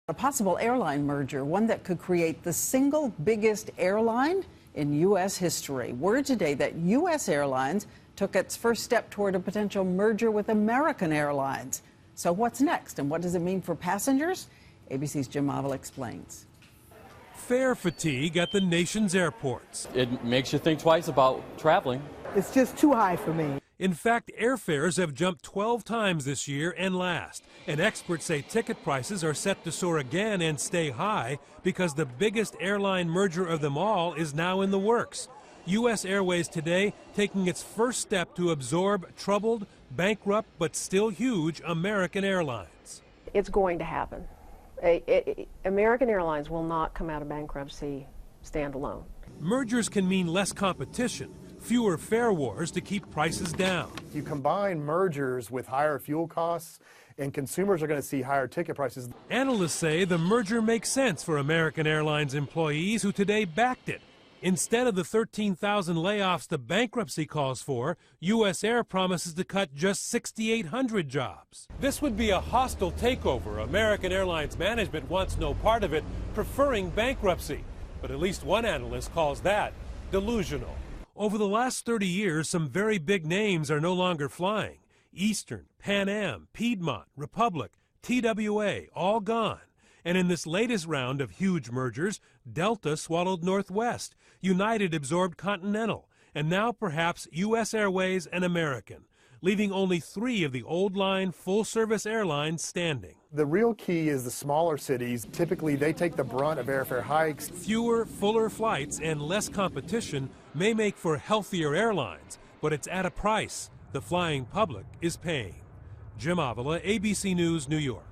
A possible airline merger, one that could create the single biggest airline in U.S. history. Word today that U.S. Airlines took its first step toward a potential merger with American Airlines. So what's next, and what does it mean for passengers? ABC's Jim Avila explains. Fare fatigue at the nation's airports. It makes you think twice about traveling. It's just too high for me. In fact, airfares have jumped 12 times this year and last. And experts say ticket prices are set to soar again and stay high because the biggest airline merger of them all is now in the works. U.S. Airways today taking its first step to absorb troubled, bankrupt, but still huge American Airlines. It's going to happen. American Airlines will not come out of bankruptcy standalone. Mergers can mean less competition, fewer fare wars to keep prices down. You combine mergers with higher fuel costs, and consumers are going to see higher ticket prices. Analysts say the merger makes sense for American Airlines employees who today backed it. Instead of the 13,000 layoffs the bankruptcy calls for, U.S. Air promises to cut just 6,800 jobs. This would be a hostile takeover. American Airlines management wants no part of it, preferring bankruptcy. But at least one analyst calls that delusional. Over the last 30 years, some very big names are no longer flying. Eastern, Pan Am, Piedmont, Republic, TWA, all gone. And in this latest round of huge mergers, Delta swallowed Northwest, United absorbed Continental, and now perhaps U.S. Airways and American, leaving only 3 of the old line full-service airlines standing. The real key is the smaller cities. Typically, they take the brunt of airfare hikes. Fewer, fuller flights and less competition may make for healthier airlines, but it's at a price the flying public is paying. Jim Avila, ABC News, New York.